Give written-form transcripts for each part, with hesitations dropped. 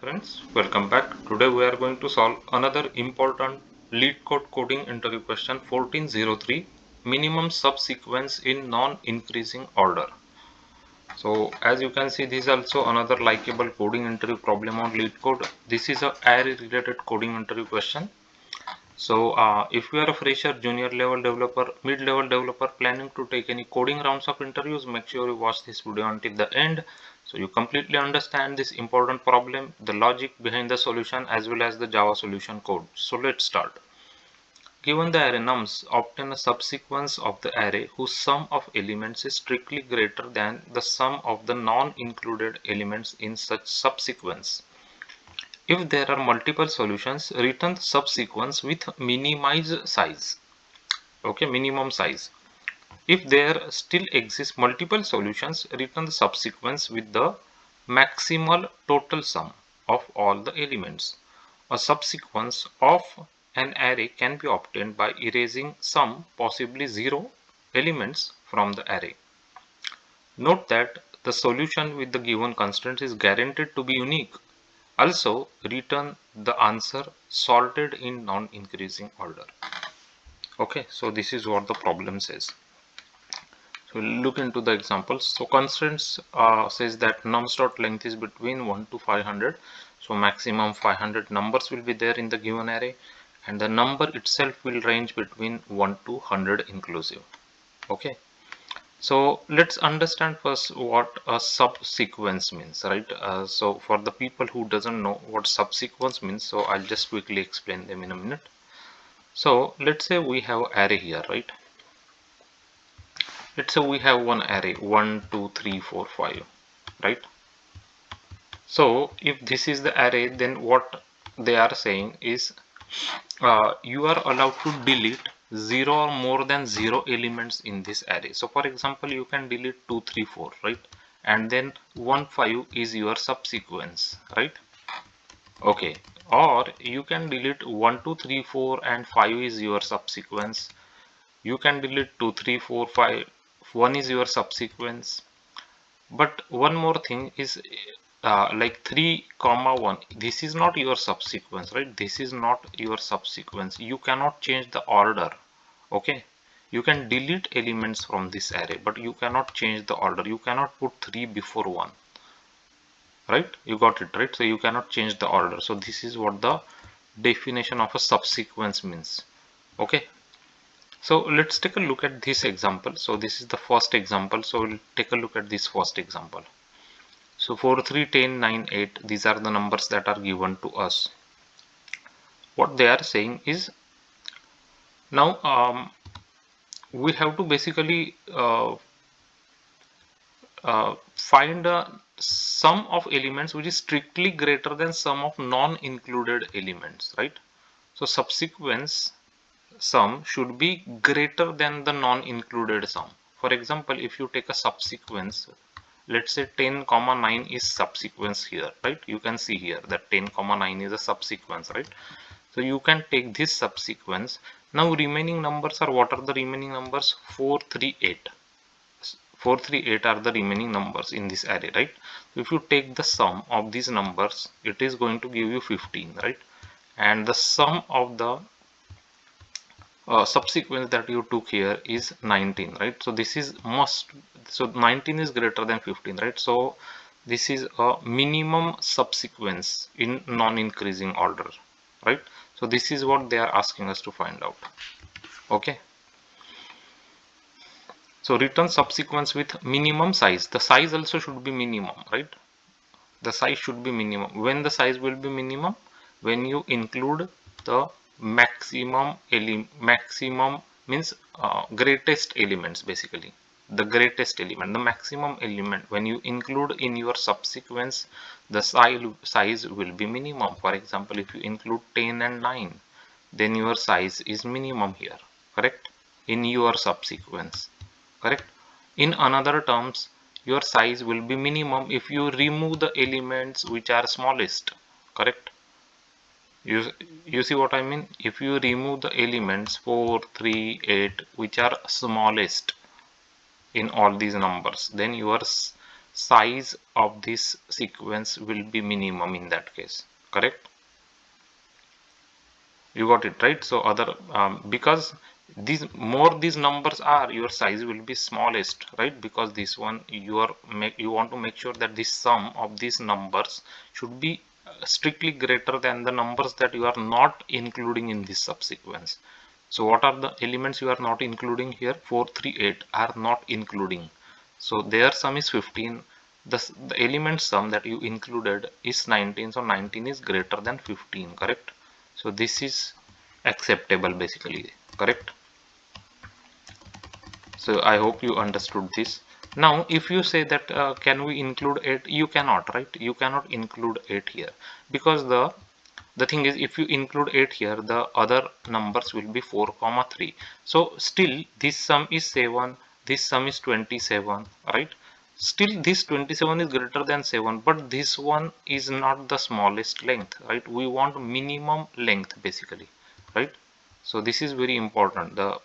Friends, welcome back. Today we are going to solve another important Leetcode coding interview question 1403, minimum subsequence in non-increasing order. So as you can see, this is also another likable coding interview problem on Leetcode. This is a array related coding interview question. So if you are a fresher, junior level developer, mid level developer planning to take any coding rounds of interviews, make sure you watch this video until the end so you completely understand this important problem, the logic behind the solution as well as the Java solution code. So let's start. Given the array nums, obtain a subsequence of the array whose sum of elements is strictly greater than the sum of the non-included elements in such subsequence. If there are multiple solutions, return the subsequence with minimized size. Okay, minimum size. If there still exists multiple solutions, return the subsequence with the maximal total sum of all the elements. A subsequence of an array can be obtained by erasing some, possibly zero, elements from the array. Note that the solution with the given constraint is guaranteed to be unique. Also, return the answer sorted in non-increasing order. Okay, so this is what the problem says. So look into the examples. So constraints says that nums.length is between 1 to 500. So maximum 500 numbers will be there in the given array, and the number itself will range between 1 to 100 inclusive. Okay. So let's understand first what a subsequence means, right? So for the people who doesn't know what subsequence means, so I'll just quickly explain them in a minute. So let's say we have array here, right? Let's say we have one array 1 2 3 4 5, right? So if this is the array, then what they are saying is you are allowed to delete 0 or more than 0 elements in this array. So for example, you can delete 2 3 4, right? And then 1 5 is your subsequence, right? Okay, or you can delete 1 2 3 4 and 5 is your subsequence. You can delete 2 3 4 5, 1 is your subsequence. But one more thing is like 3 comma 1, this is not your subsequence, right? This is not your subsequence. You cannot change the order. Okay, you can delete elements from this array, but you cannot change the order. You cannot put 3 before 1, right? You got it, right? So you cannot change the order. So this is what the definition of a subsequence means. Okay, so let's take a look at this example. So this is the first example, so we'll take a look at this first example. So 4 3 10 9 8, these are the numbers that are given to us. What they are saying is now we have to basically find a sum of elements which is strictly greater than sum of non-included elements, right? So subsequence sum should be greater than the non-included sum. For example, if you take a subsequence, let's say 10 comma 9 is subsequence here, right? You can see here that 10 comma 9 is a subsequence, right? So you can take this subsequence. Now remaining numbers are, what are the remaining numbers? 4 3 8. 4 3 8 are the remaining numbers in this array, right? So if you take the sum of these numbers, it is going to give you 15, right? And the sum of the subsequence that you took here is 19, right? So this is so 19 is greater than 15, right? So this is a minimum subsequence in non-increasing order, right? So this is what they are asking us to find out. Okay, so return subsequence with minimum size. The size also should be minimum, right? The size should be minimum. When the size will be minimum? When you include the maximum means greatest elements, basically the greatest element, the maximum element. When you include in your subsequence, the size will be minimum. For example, if you include 10 and 9, then your size is minimum here, correct? In your subsequence, correct? In another terms, your size will be minimum if you remove the elements which are smallest, correct? You see what I mean? If you remove the elements 4 3 8 which are smallest in all these numbers, then your size of this sequence will be minimum in that case. Correct? You got it right. So other because these numbers are, your size will be smallest, right? Because this one you want to make sure that the sum of these numbers should be strictly greater than the numbers that you are not including in this subsequence. So what are the elements you are not including here? 4, 3, 8 are not including. So their sum is 15. The element sum that you included is 19. So 19 is greater than 15, correct? So this is acceptable basically, correct? So I hope you understood this. Now if you say that can we include 8, you cannot, right? You cannot include 8 here, because the thing is, if you include 8 here, the other numbers will be 4 comma 3. So still this sum is 7, this sum is 27, right? Still this 27 is greater than 7, but this one is not the smallest length, right? We want minimum length basically, right? So this is very important, the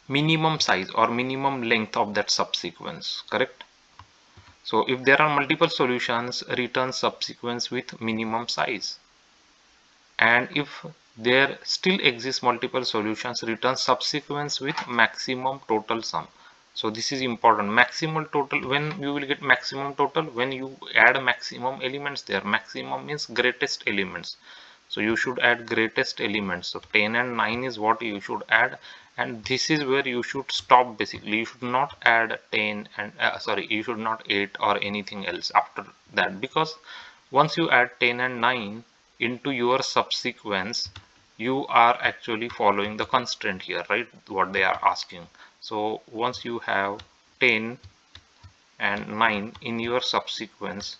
minimum size or minimum length of that subsequence, correct? So if there are multiple solutions, return subsequence with minimum size. And if there still exists multiple solutions, return subsequence with maximum total sum. So this is important. Maximum total, when you will get maximum total, when you add maximum elements there. Maximum means greatest elements. So you should add greatest elements. So 10 and 9 is what you should add, and this is where you should stop basically. You should not add 10 and you should not 8 or anything else after that, because once you add 10 and 9 into your subsequence, you are actually following the constraint here, right? What they are asking. So once you have 10 and 9 in your subsequence,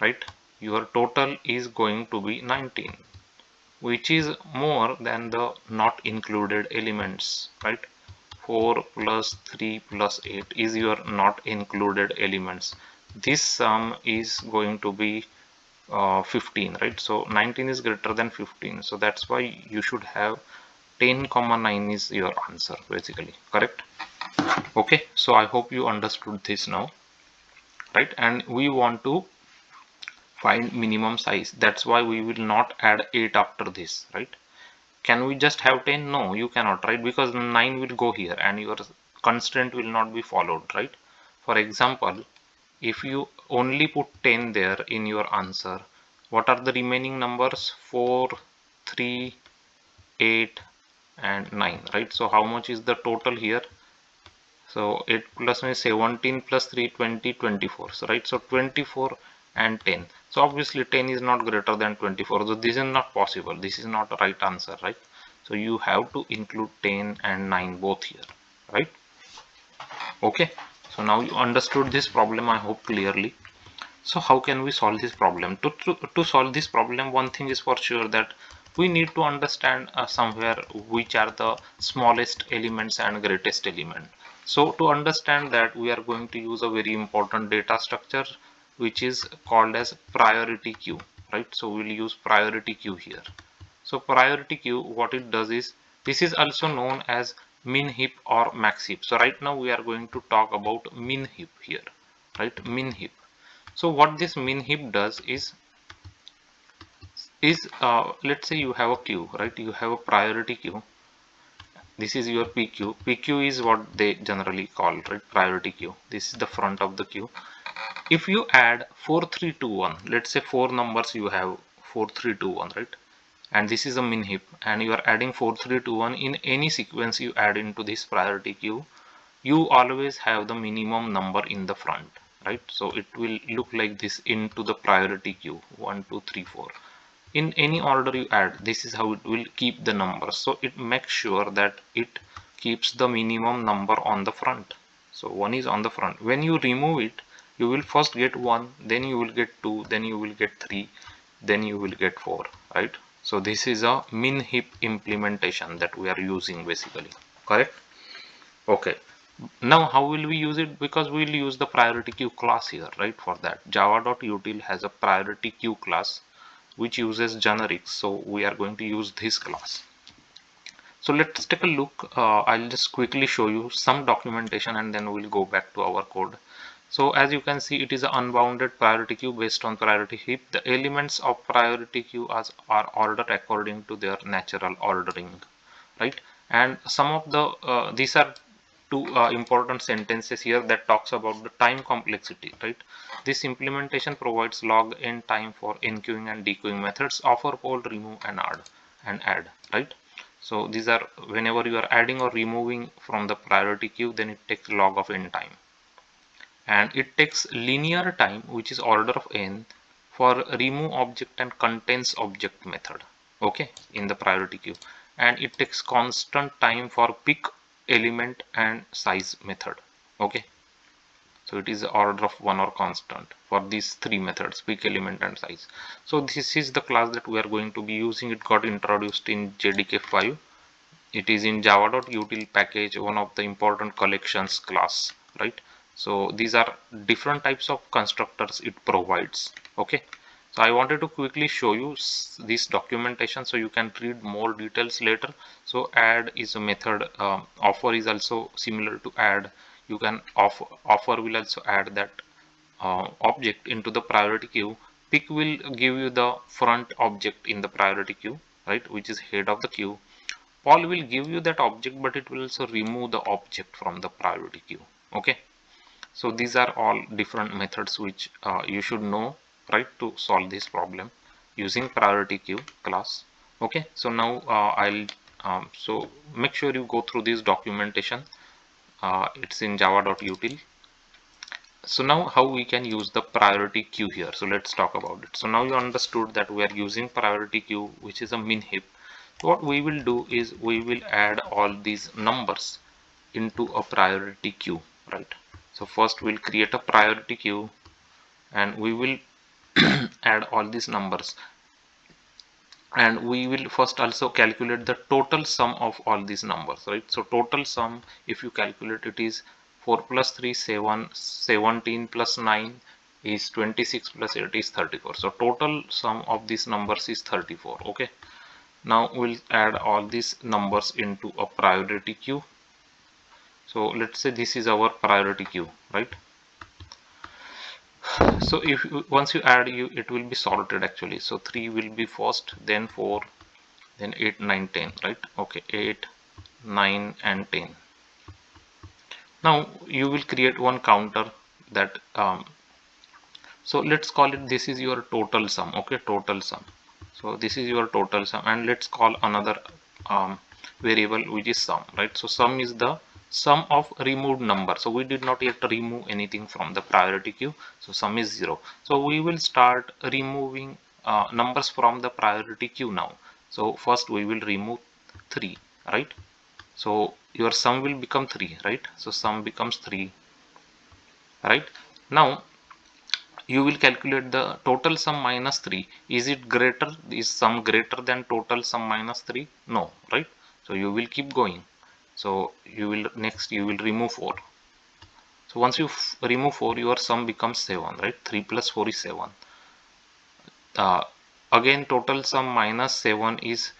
right, your total is going to be 19, which is more than the not included elements, right? 4 plus 3 plus 8 is your not included elements. This sum is going to be 15, right? So 19 is greater than 15, so that's why you should have 10 comma 9 is your answer basically, correct? Okay, so I hope you understood this now, right? And we want to find minimum size, that's why we will not add 8 after this, right? Can we just have 10? No, you cannot, right? Because 9 will go here and your constraint will not be followed, right? For example, if you only put 10 there in your answer, what are the remaining numbers? 4, 3, 8 and 9, right? So how much is the total here? So 8 plus 17 plus 3, 20, 24. So right, so 24 and 10. So obviously 10 is not greater than 24. So this is not possible. This is not the right answer, right? So you have to include 10 and 9 both here, right? Okay. So now you understood this problem, I hope clearly. So how can we solve this problem? To solve this problem, one thing is for sure, that we need to understand somewhere which are the smallest elements and greatest element. So to understand that, we are going to use a very important data structure which is called as priority queue, right? So we'll use priority queue here. So priority queue, what it does is, this is also known as min heap or max heap. So right now we are going to talk about min heap here, right? Min heap. So what this min heap does is let's say you have a queue, right? You have a priority queue. This is your PQ. PQ is what they generally call, right? Priority queue. This is the front of the queue. If you add 4, 3, 2, 1, let's say 4 numbers you have, 4, 3, 2, 1, right? And this is a min heap, and you are adding 4, 3, 2, 1 in any sequence you add into this priority queue, you always have the minimum number in the front, right? So it will look like this into the priority queue, 1, 2, 3, 4. In any order you add, this is how it will keep the numbers. So it makes sure that it keeps the minimum number on the front. So 1 is on the front. When you remove it, you will first get 1, then you will get 2, then you will get 3, then you will get 4, right? So this is a min heap implementation that we are using basically, correct? Okay. Now how will we use it? Because we will use the priority queue class here, right? For that, java.util has a priority queue class which uses generics, so we are going to use this class. So let's take a look. I'll just quickly show you some documentation and then we'll go back to our code. So as you can see, it is an unbounded priority queue based on priority heap. The elements of priority queue are ordered according to their natural ordering, right? And some of the these are two important sentences here that talks about the time complexity, right? This implementation provides log n time for enqueuing and dequeuing methods, offer, poll, remove, and add, right? So these are, whenever you are adding or removing from the priority queue, then it takes log of n time, and it takes linear time, which is order of n, for remove object and contains object method, okay, in the priority queue. And it takes constant time for pick element and size method, okay. So it is order of 1 or constant for these three methods, pick element and size. So this is the class that we are going to be using. It got introduced in JDK 5. It is in java.util package, one of the important collections class, right? So these are different types of constructors it provides, okay. So I wanted to quickly show you this documentation so you can read more details later. So add is a method, offer is also similar to add. You can offer will also add that object into the priority queue. Pick will give you the front object in the priority queue, right, which is head of the queue. Poll will give you that object, but it will also remove the object from the priority queue, okay. So these are all different methods which you should know, right, to solve this problem using priority queue class, okay. So now I'll so make sure you go through this documentation. It's in java.util. So now how we can use the priority queue here. So let's talk about it. So now you understood that we are using priority queue, which is a min heap. So what we will do is we will add all these numbers into a priority queue, right? So first we'll create a priority queue and we will add all these numbers, and we will first also calculate the total sum of all these numbers, right? So total sum, if you calculate, it is 4 plus 3 7, 17 plus 9 is 26 plus 8 is 34. So total sum of these numbers is 34, okay. Now we'll add all these numbers into a priority queue. So let's say this is our priority queue, right? So if once you add, it will be sorted actually. So 3 will be first, then 4, then 8 9 10, right? Okay, 8 9 and 10. Now you will create one counter that so let's call it, this is your total sum, okay, total sum. So this is your total sum, and let's call another variable which is sum, right? So sum is the sum of removed number. So we did not yet remove anything from the priority queue, so sum is 0. So we will start removing numbers from the priority queue now. So first we will remove 3, right? So your sum will become 3, right? So sum becomes 3, right? Now you will calculate the total sum minus 3. Is it greater, is sum greater than total sum minus 3? No, right? So you will keep going. So you will next, you will remove 4. So once you remove 4, your sum becomes 7, right? 3 plus 4 is 7. Again total sum minus 7 is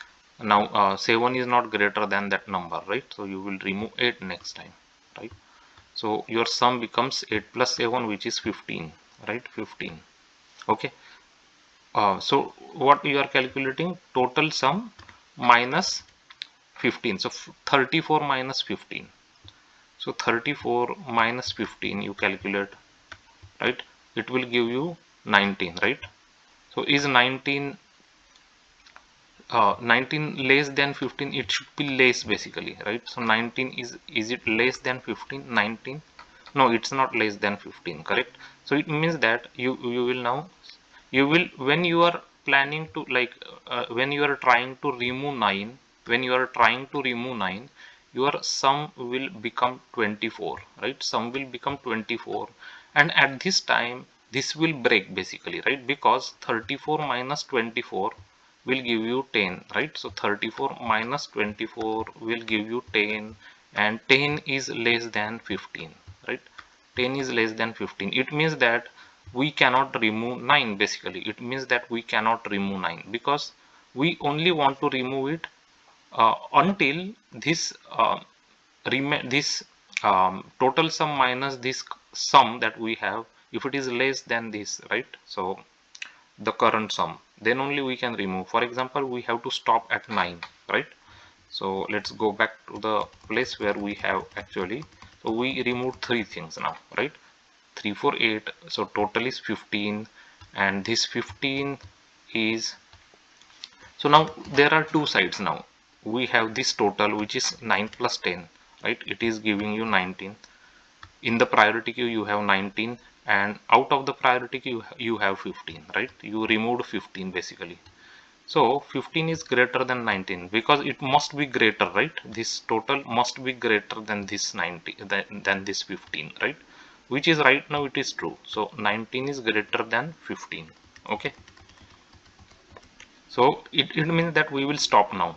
now 7 is not greater than that number, right? So you will remove 8 next time, right? So your sum becomes 8 plus 7, which is 15, right? 15, okay. So what you are calculating, total sum minus 15. So 34 minus 15. So 34 minus 15 you calculate, right? It will give you 19, right? So is 19 less than 15? It should be less basically, right? So 19 is it less than 15? 19, no, it's not less than 15, correct? So it means that you will now, you will, when you are planning to like when you are trying to remove 9, when you are trying to remove 9, your sum will become 24, right? Sum will become 24, and at this time this will break basically, right? Because 34 minus 24 will give you 10, right? So 34 minus 24 will give you 10, and 10 is less than 15, right? 10 is less than 15. It means that we cannot remove 9 basically. It means that we cannot remove 9 because we only want to remove it until this this total sum minus this sum that we have, if it is less than this, right, so the current sum, then only we can remove. For example, we have to stop at 9, right? So let's go back to the place where we have actually, so we removed 3 things now, right? 3 4 8, so total is 15, and this 15 is, so now there are two sides. Now we have this total which is 9 plus 10, right? It is giving you 19. In the priority queue you have 19, and out of the priority queue you have 15, right? You removed 15 basically. So 15 is greater than 19 because it must be greater, right? This total must be greater than this 90, than this 15, right? Which is right now it is true. So 19 is greater than 15. Okay. So it means that we will stop now.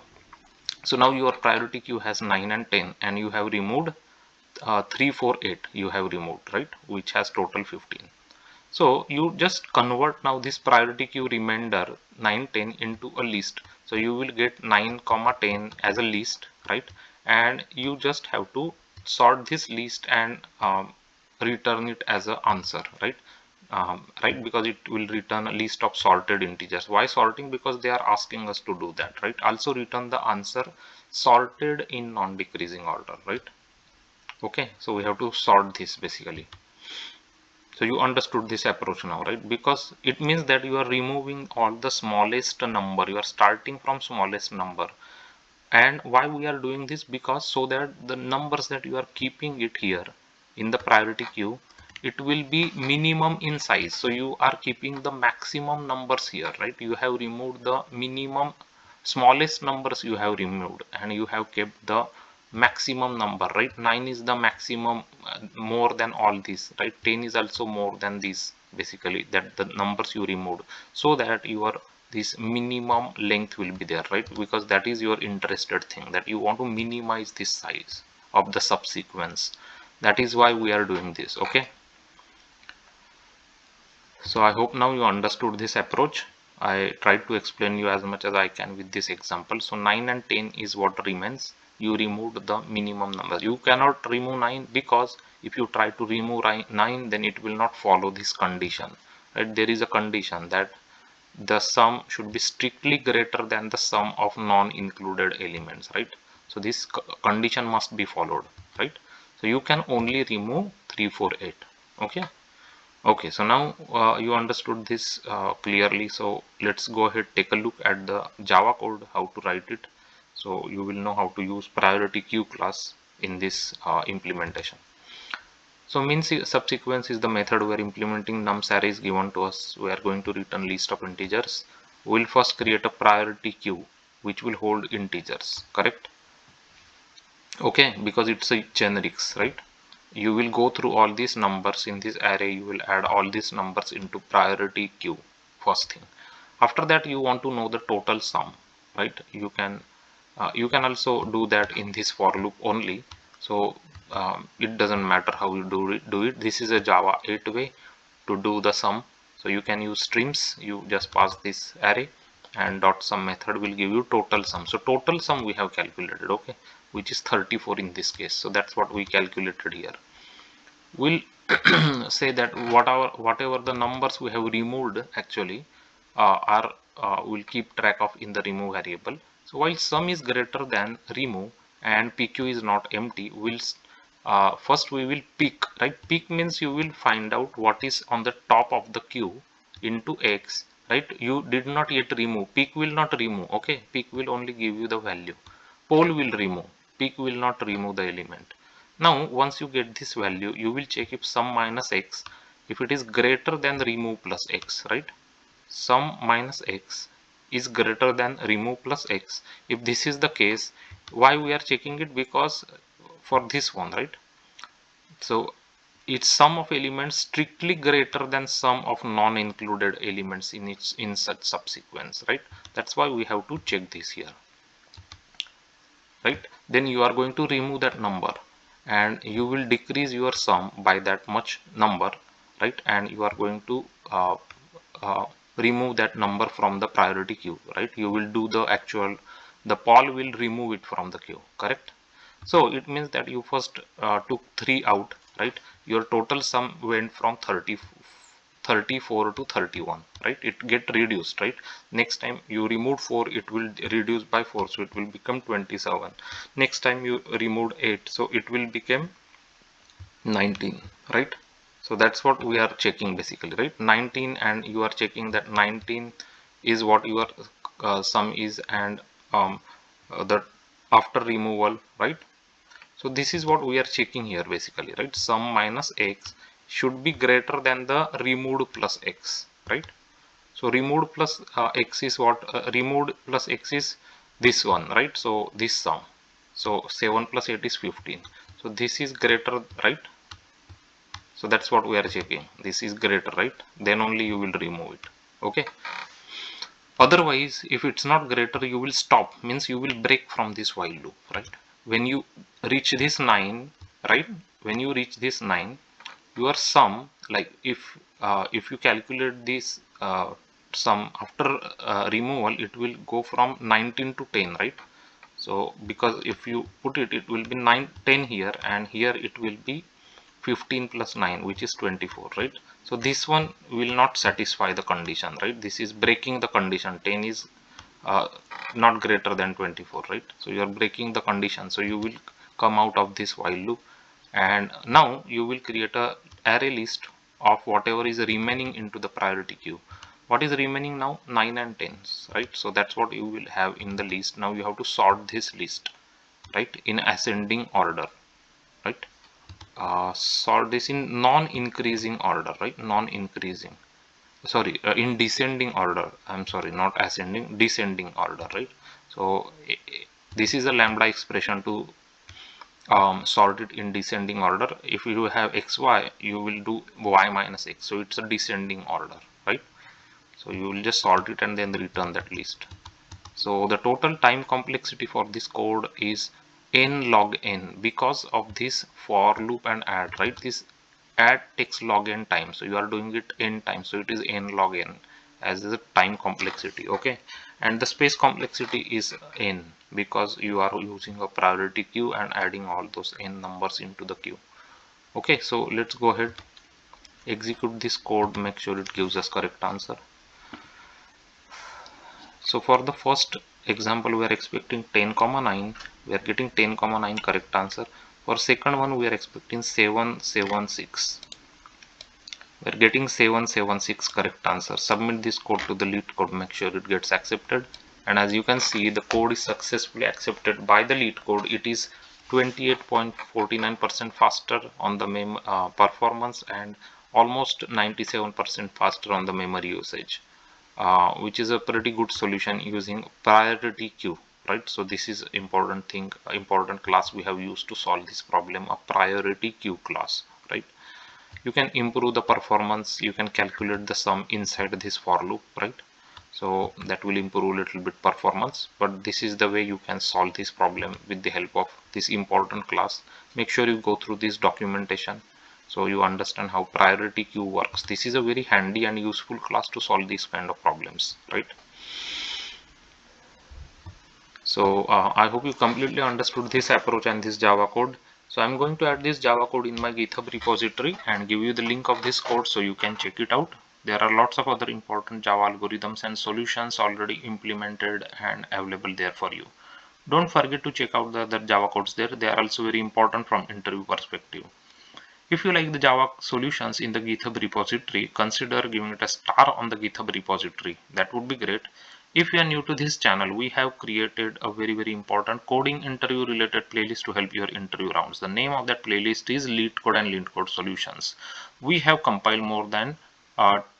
So now your priority queue has 9 and 10, and you have removed 3, 4, 8 you have removed, right? Which has total 15. So you just convert now this priority queue remainder 9, 10 into a list. So you will get 9, 10 as a list, right? And you just have to sort this list and return it as an answer, right? Right, because it will return a list of sorted integers. Why sorting? Because they are asking us to do that, right? Also return the answer sorted in non-decreasing order, right? Okay, so we have to sort this basically. So you understood this approach now, right? Because it means that you are removing all the smallest number. You are starting from smallest number. And why we are doing this? Because so that the numbers that you are keeping it here in the priority queue, it will be minimum in size. So you are keeping the maximum numbers here, right? You have removed the minimum, smallest numbers you have removed, and you have kept the maximum number, right? 9 is the maximum, more than all these, right? 10 is also more than this basically, that the numbers you removed, so that your this minimum length will be there, right? Because that is your interested thing, that you want to minimize this size of the subsequence. That is why we are doing this. Okay, so I hope now you understood this approach. I tried to explain you as much as I can with this example. So 9 and 10 is what remains. You removed the minimum number. You cannot remove 9 because if you try to remove 9, then it will not follow this condition, right? There is a condition that the sum should be strictly greater than the sum of non-included elements, right? So this condition must be followed, right? So you can only remove 3 4 8. Okay. Okay, so now you understood this clearly. So let's go ahead, take a look at the Java code, how to write it. So you will know how to use priority queue class in this implementation. So means subsequence is the method where implementing nums array is given to us. We are going to return list of integers. We will first create a priority queue which will hold integers, correct? Okay, because it's a generics, right? You will go through all these numbers in this array. You will add all these numbers into priority queue first thing. After that, you want to know the total sum, right? You can also do that in this for loop only. So it doesn't matter how you do it. This is a Java 8 way to do the sum. So you can use streams. You just pass this array, and dot sum method will give you total sum. So total sum we have calculated, okay, which is 34 in this case. So that's what we calculated here. We'll say that whatever the numbers we have removed actually are will keep track of in the remove variable. So while sum is greater than remove and pq is not empty, first we will pick, right? Pick means you will find out what is on the top of the queue into x, right? You did not yet remove. Pick will not remove. Okay, pick will only give you the value. Poll will remove. Pick will not remove the element. Now once you get this value, you will check if sum minus x, if it is greater than remove plus x, right? Sum minus x is greater than remove plus x. If this is the case, why we are checking it? Because for this one, right? So its sum of elements strictly greater than sum of non-included elements in such subsequence, right? That's why we have to check this here, right? Then you are going to remove that number, and you will decrease your sum by that much number, right? And you are going to uh, remove that number from the priority queue, right? You will do the poll will remove it from the queue, correct? So it means that you first took 3 out, right? Your total sum went from 34 to 31, right? It get reduced, right? Next time you remove 4, it will reduce by 4, so it will become 27. Next time you removed 8, so it will become 19, right? So that's what we are checking basically, right? 19, and you are checking that 19 is what your sum is, and that after removal, right? So this is what we are checking here basically, right? Sum minus x should be greater than the removed plus x, right? So removed plus x is what? Removed plus x is this one, right? So this sum. So 7 plus 8 is 15. So this is greater, right? So that's what we are checking. This is greater, right? Then only you will remove it. Okay. Otherwise, if it's not greater, you will stop. Means you will break from this while loop, right? When you reach this 9, right? When you reach this 9, your sum, like if you calculate this sum after removal, it will go from 19 to 10, right? So because if you put it, it will be 9 10 here, and here it will be 15 plus 9, which is 24, right? So this one will not satisfy the condition, right? This is breaking the condition. 10 is uh, not greater than 24, right? So you are breaking the condition, so you will come out of this while loop, and now you will create a array list of whatever is remaining into the priority queue. What is remaining now? 9 and 10, right? So that's what you will have in the list. Now you have to sort this list, right, in ascending order, right? Sort this in non-increasing order, right? Non-increasing, sorry, in descending order. I'm sorry, not ascending, descending order, right? So this is a lambda expression to sort it in descending order. If you have xy, you will do y minus x, so it's a descending order, right? So you will just sort it and then return that list. So the total time complexity for this code is n log n, because of this for loop and add, right? This add takes log n time, so you are doing it n times, so it is n log n as the time complexity. Okay, and the space complexity is n, because you are using a priority queue and adding all those n numbers into the queue. Okay, so let's go ahead, execute this code, make sure it gives us correct answer. So for the first example, we are expecting 10, 9. We are getting 10, 9 correct answer. For second one, we are expecting 7, 7, 6. We are getting 7, 7, 6 correct answer. Submit this code to the Leetcode. Make sure it gets accepted. And as you can see, the code is successfully accepted by the Leetcode. It is 28.49% faster on the performance, and almost 97% faster on the memory usage. Which is a pretty good solution using priority queue, right? So this is important thing, important class we have used to solve this problem, a priority queue class, right? You can improve the performance, you can calculate the sum inside this for loop, right? So that will improve a little bit performance, but this is the way you can solve this problem with the help of this important class. Make sure you go through this documentation so you understand how priority queue works. This is a very handy and useful class to solve these kind of problems, right? So I hope you completely understood this approach and this Java code. So I'm going to add this Java code in my GitHub repository and give you the link of this code so you can check it out. There are lots of other important Java algorithms and solutions already implemented and available there for you. Don't forget to check out the other Java codes there. They are also very important from interview perspective. If you like the Java solutions in the GitHub repository, consider giving it a star on the GitHub repository. That would be great. If you are new to this channel, we have created a very important coding interview related playlist to help your interview rounds. The name of that playlist is Leetcode and Leetcode Solutions. We have compiled more than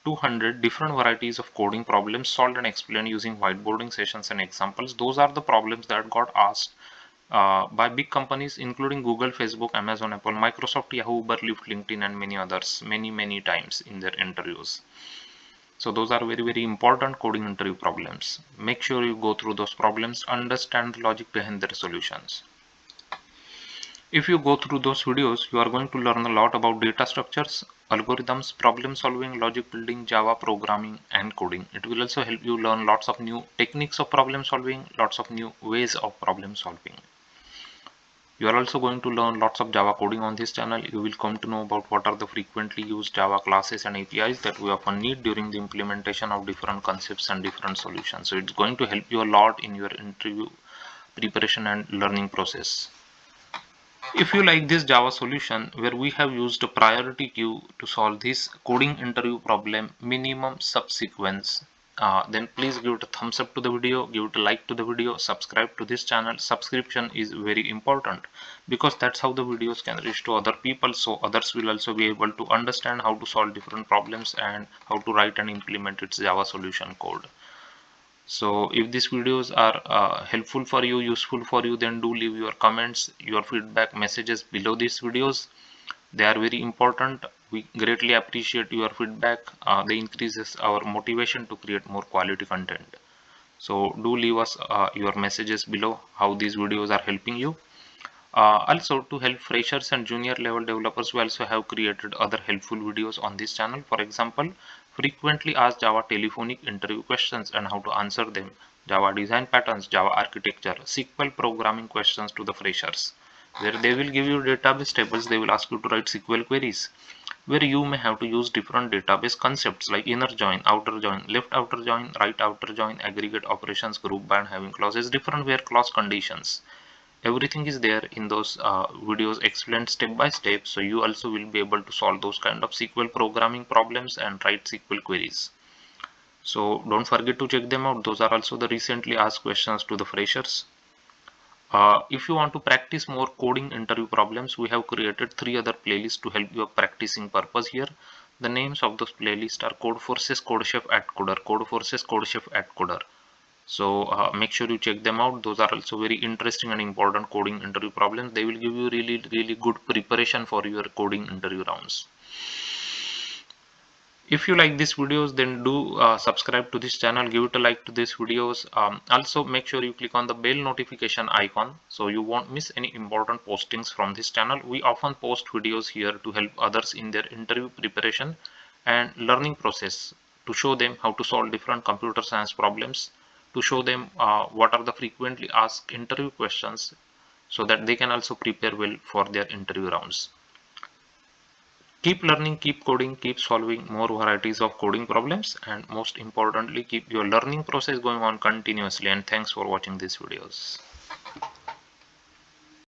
200 different varieties of coding problems solved and explained using whiteboarding sessions and examples. Those are the problems that got asked by big companies including Google, Facebook, Amazon, Apple, Microsoft, Yahoo, Uber, Lyft, LinkedIn, and many others many times in their interviews. So those are very important coding interview problems. Make sure you go through those problems, understand the logic behind their solutions. If you go through those videos, you are going to learn a lot about data structures, algorithms, problem solving, logic building, Java programming, and coding. It will also help you learn lots of new techniques of problem solving, lots of new ways of problem solving. You are also going to learn lots of Java coding on this channel. You will come to know about what are the frequently used Java classes and APIs that we often need during the implementation of different concepts and different solutions. So it's going to help you a lot in your interview preparation and learning process. If you like this Java solution where we have used a priority queue to solve this coding interview problem minimum subsequence, then please give it a thumbs up to the video, give it a like to the video, subscribe to this channel. Subscription is very important because that's how the videos can reach to other people, so others will also be able to understand how to solve different problems and how to write and implement its Java solution code. So if these videos are helpful for you, useful for you, then do leave your comments, your feedback messages below these videos. They are very important. We greatly appreciate your feedback. They increases our motivation to create more quality content. So do leave us your messages below how these videos are helping you. Also, to help freshers and junior level developers, we also have created other helpful videos on this channel. For example, frequently asked Java telephonic interview questions and how to answer them, Java design patterns, Java architecture, SQL programming questions to the freshers, where they will give you database tables. They will ask you to write SQL queries, where you may have to use different database concepts like inner join, outer join, left outer join, right outer join, aggregate operations, group by, having clauses, different where clause conditions. Everything is there in those videos explained step by step, so you also will be able to solve those kind of SQL programming problems and write SQL queries. So don't forget to check them out. Those are also the recently asked questions to the freshers. If you want to practice more coding interview problems, we have created 3 other playlists to help your practicing purpose here. The names of those playlists are Code Forces, CodeChef at Coder, Code Forces, CodeChef at Coder. So make sure you check them out. Those are also very interesting and important coding interview problems. They will give you really good preparation for your coding interview rounds. If you like these videos, then do subscribe to this channel, give it a like to these videos. Also make sure you click on the bell notification icon so you won't miss any important postings from this channel. We often post videos here to help others in their interview preparation and learning process, to show them how to solve different computer science problems, to show them what are the frequently asked interview questions, so that they can also prepare well for their interview rounds. Keep learning, keep coding, keep solving more varieties of coding problems, and most importantly, keep your learning process going on continuously. And thanks for watching these videos.